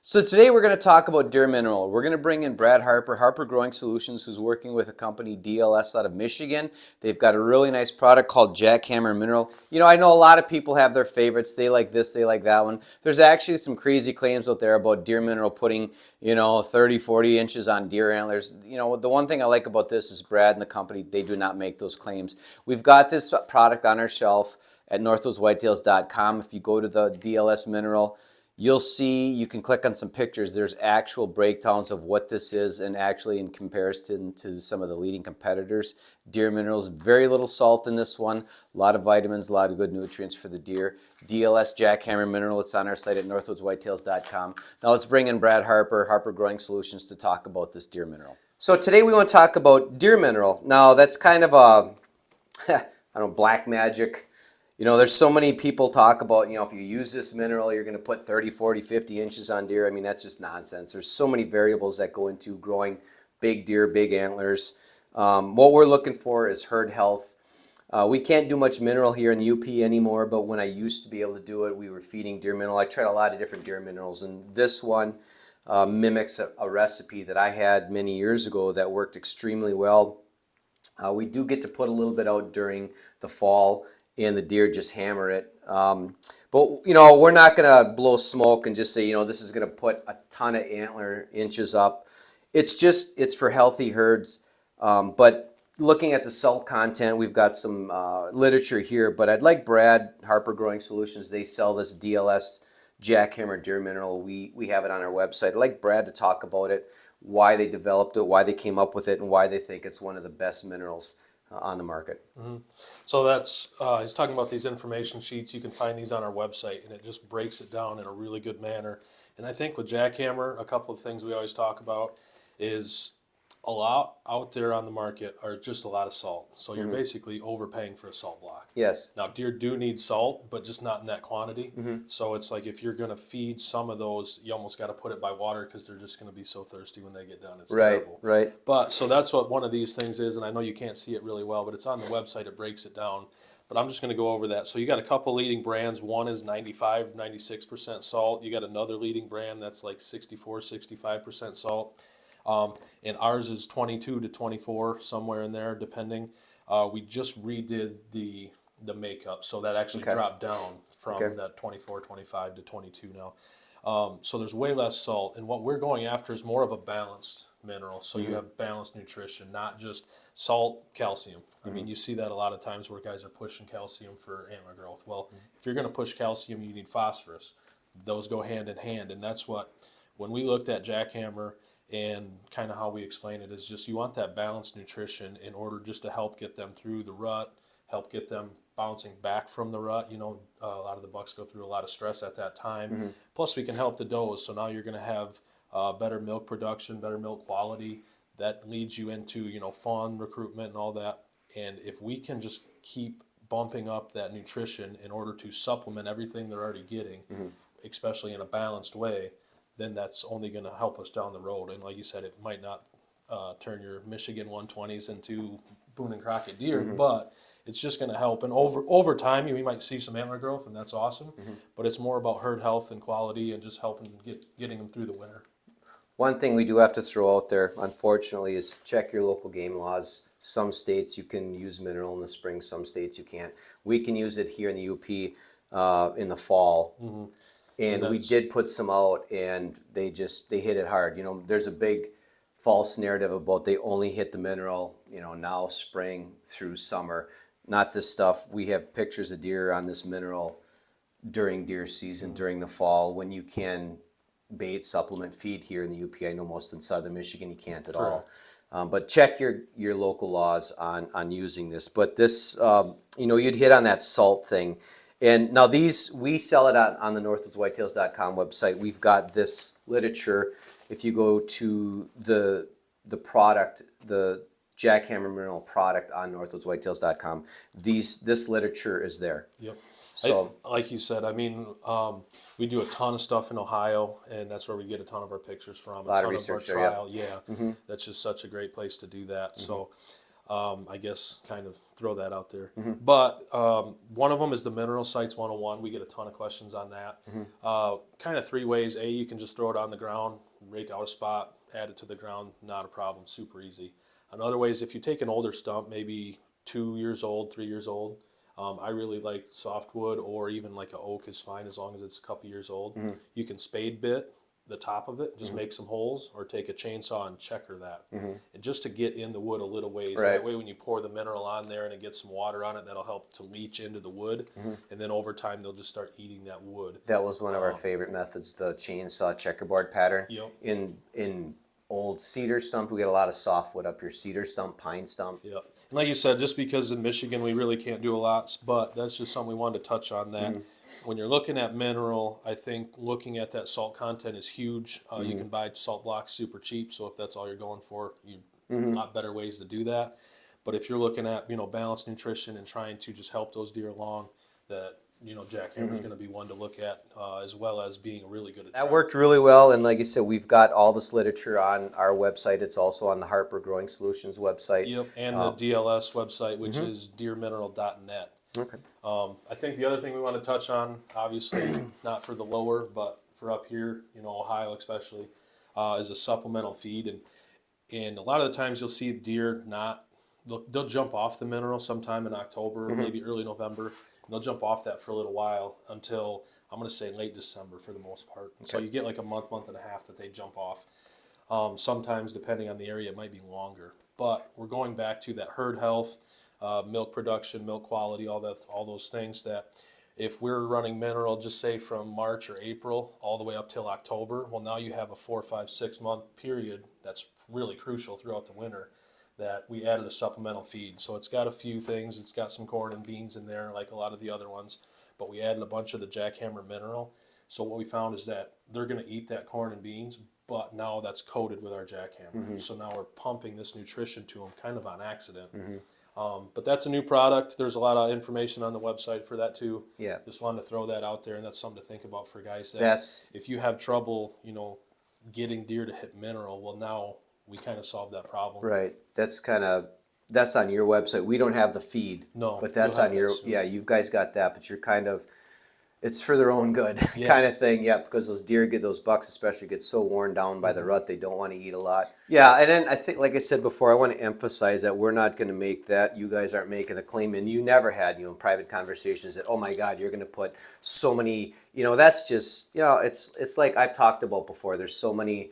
So today we're going to talk about Deer Mineral. We're going to bring in Brad Harper, Harper Growing Solutions, who's working with a company, DLS, out of Michigan. They've got a really nice product called Jackhammer Mineral. You know, I know a lot of people have their favorites. They like this, they like that one. There's actually some crazy claims out there about Deer Mineral putting, 30, 40 inches on deer antlers. You know, the one thing I like about this is Brad and the company, they do not make those claims. We've got this product on our shelf at northwoodswhitetails.com. If you go to the DLS Mineral, you'll see, you can click on some pictures. There's actual breakdowns of what this is and actually in comparison to some of the leading competitors. Deer Minerals, very little salt in this one, a lot of vitamins, a lot of good nutrients for the deer. DLS Jackhammer Mineral, it's on our site at northwoodswhitetails.com. Now let's bring in Brad Harper, Harper Growing Solutions, to talk about this Deer Mineral. So today we want to talk about Deer Mineral. Now that's kind of a, I don't know, black magic. You know, there's so many people talk about, if you use this mineral, you're going to put 30, 40, 50 inches on deer. I mean, that's just nonsense. There's so many variables that go into growing big deer, big antlers. What we're looking for is herd health. We can't do much mineral here in the UP anymore, but when I used to be able to do it, we were feeding deer mineral. I tried a lot of different deer minerals, and this one mimics a recipe that I had many years ago that worked extremely well. We do get to put a little bit out during the fall, and the deer just hammer it. But we're not going to blow smoke and just say, this is going to put a ton of antler inches up. It's for healthy herds. But looking at the salt content, we've got some literature here, but I'd like Brad, Harper Growing Solutions, they sell this DLS Jackhammer Deer Mineral. We have it on our website. I'd like Brad to talk about it, why they developed it, why they came up with it, and why they think it's one of the best minerals on the market. Mm-hmm. So that's he's talking about these information sheets. You can find these on our website, and it just breaks it down in a really good manner. And I think with Jackhammer, a couple of things we always talk about is a lot out there on the market are just a lot of salt. So you're basically overpaying for a salt block. Yes. Now deer do need salt, but just not in that quantity. So it's like if you're going to feed some of those, you almost got to put it by water because they're just going to be so thirsty when they get done. It's terrible. Right. But so that's what one of these things is, and I know you can't see it really well, but it's on the website. It breaks it down. But I'm just going to go over that. So you got a couple leading brands. One is 95, 96% salt. You got another leading brand that's like 64, 65% salt. And ours is 22 to 24, somewhere in there, depending. We just redid the makeup, so that actually dropped down from that 24, 25 to 22 now. So there's way less salt, and what we're going after is more of a balanced mineral. So you have balanced nutrition, not just salt, calcium. I mean, you see that a lot of times where guys are pushing calcium for antler growth. Well, if you're going to push calcium, you need phosphorus. Those go hand in hand, and that's what, when we looked at Jackhammer, and kind of how we explain it is just you want that balanced nutrition in order just to help get them through the rut, help get them bouncing back from the rut. A lot of the bucks go through a lot of stress at that time. Plus, we can help the does. So now you're going to have better milk production, better milk quality. That leads you into, fawn recruitment and all that. And if we can just keep bumping up that nutrition in order to supplement everything they're already getting, especially in a balanced way, then that's only going to help us down the road. And like you said, it might not turn your Michigan 120s into Boone and Crockett deer, but it's just going to help. And over time, we might see some antler growth, and that's awesome. But it's more about herd health and quality and just helping getting them through the winter. One thing we do have to throw out there, unfortunately, is check your local game laws. Some states you can use mineral in the spring, some states you can't. We can use it here in the UP in the fall. And we did put some out, and they hit it hard. There's a big false narrative about they only hit the mineral, now spring through summer. Not this stuff. We have pictures of deer on this mineral during deer season, during the fall, when you can bait, supplement, feed here in the UP. I know most in southern Michigan you can't at all. But check your local laws on using this. But this, you'd hit on that salt thing. And now we sell it on the northwoodswhitetails.com website. We've got this literature. If you go to the product, the Jackhammer Mineral product on northwoodswhitetails.com, this literature is there. Yep. So, like you said, we do a ton of stuff in Ohio, and that's where we get a ton of our pictures from. A lot of research there, trial. Yeah. That's just such a great place to do that. So I guess kind of throw that out there. But one of them is the Mineral Sites 101. We get a ton of questions on that. Kind of three ways. A, you can just throw it on the ground, rake out a spot, add it to the ground, not a problem, super easy. Another way is if you take an older stump, maybe 2 years old, 3 years old. I really like softwood, or even like an oak is fine as long as it's a couple years old. You can spade bit the top of it, just make some holes, or take a chainsaw and checker that. And just to get in the wood a little ways. Right. That way when you pour the mineral on there and it gets some water on it, that'll help to leach into the wood. And then over time they'll just start eating that wood. That was one of our favorite methods, the chainsaw checkerboard pattern. Yep. In old cedar stump, we get a lot of softwood up here. Cedar stump, pine stump. Yep. And like you said, just because in Michigan we really can't do a lot, but that's just something we wanted to touch on. That when you're looking at mineral, I think looking at that salt content is huge. You can buy salt blocks super cheap, so if that's all you're going for, a lot better ways to do that. But if you're looking at balanced nutrition and trying to just help those deer along, that Jackhammer is going to be one to look at, as well as being really good at That worked really well, and like I said, we've got all this literature on our website. It's also on the Harper Growing Solutions website. Yep, and the DLS website, which is deermineral.net. Okay. I think the other thing we want to touch on, obviously not for the lower, but for up here, Ohio especially, is a supplemental feed, and a lot of the times you'll see deer they'll jump off the mineral sometime in October, maybe early November. And they'll jump off that for a little while until, I'm going to say, late December for the most part. Okay. So you get like a month and a half that they jump off. Sometimes, depending on the area, it might be longer. But we're going back to that herd health, milk production, milk quality, all those things that if we're running mineral, just say from March or April all the way up till October, well, now you have a 4, 5, 6 month period that's really crucial throughout the winter, that we added a supplemental feed. So it's got a few things. It's got some corn and beans in there like a lot of the other ones, but we added a bunch of the Jackhammer mineral. So what we found is that they're going to eat that corn and beans, but now that's coated with our Jackhammer. So now we're pumping this nutrition to them kind of on accident. But that's a new product. There's a lot of information on the website for that too. Yeah. Just wanted to throw that out there, and that's something to think about for guys. If you have trouble, getting deer to hit mineral, well, now we kind of solved that problem. Right. That's on your website. We don't have the feed. No. But that's on your, you guys got that, but you're kind of, it's for their own good kind of thing. Yeah, because those bucks especially get so worn down by the rut, they don't want to eat a lot. Yeah, and then I think, like I said before, I want to emphasize that we're not going to make that. You guys aren't making a claim, and you never had, in private conversations that, oh my God, you're going to put so many, that's just, it's like I've talked about before. There's so many,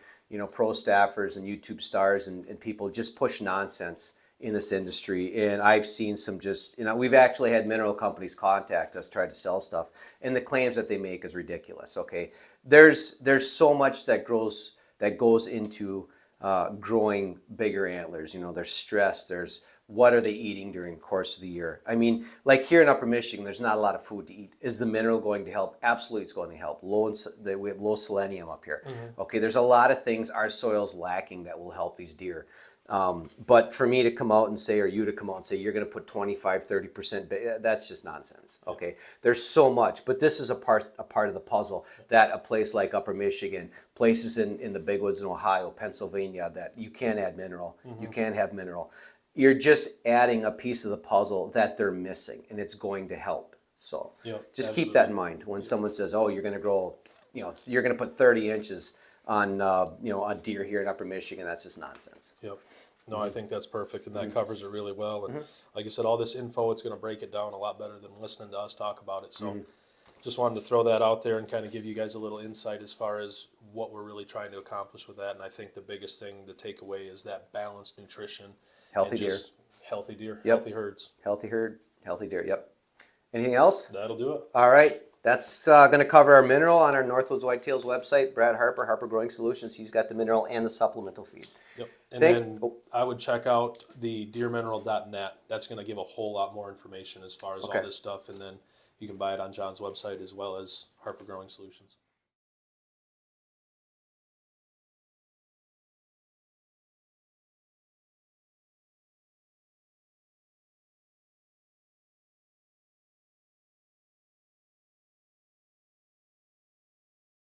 pro staffers and YouTube stars and people just push nonsense in this industry. And I've seen some just, we've actually had mineral companies contact us, try to sell stuff, and the claims that they make is ridiculous. Okay. There's so much that goes into growing bigger antlers. There's stress, there's what are they eating during the course of the year? I mean, like here in Upper Michigan, there's not a lot of food to eat. Is the mineral going to help? Absolutely, it's going to help. We have low selenium up here. Okay, there's a lot of things our soil's lacking that will help these deer. But for me to come out and say, or you to come out and say, you're going to put 25, 30%, that's just nonsense. Okay, there's so much, but this is a part of the puzzle that a place like Upper Michigan, places in the big woods in Ohio, Pennsylvania, that you can't add mineral. You can't have mineral. You're just adding a piece of the puzzle that they're missing, and it's going to help. So just keep that in mind when someone says, oh, you're going to grow, you're going to put 30 inches on, a deer here in Upper Michigan. That's just nonsense. Yep. No, I think that's perfect, and that covers it really well. And like I said, all this info, it's going to break it down a lot better than listening to us talk about it. So just wanted to throw that out there and kind of give you guys a little insight as far as what we're really trying to accomplish with that. And I think the biggest thing to take away is that balanced nutrition. Healthy deer. Healthy deer. Yep. Healthy herds. Healthy herd, healthy deer. Yep. Anything else? That'll do it. All right. That's going to cover our mineral on our Northwoods Whitetails website. Brad Harper, Harper Growing Solutions. He's got the mineral and the supplemental feed. Yep. And then I would check out the deermineral.net. That's going to give a whole lot more information as far as all this stuff. And then you can buy it on John's website as well as Harper Growing Solutions.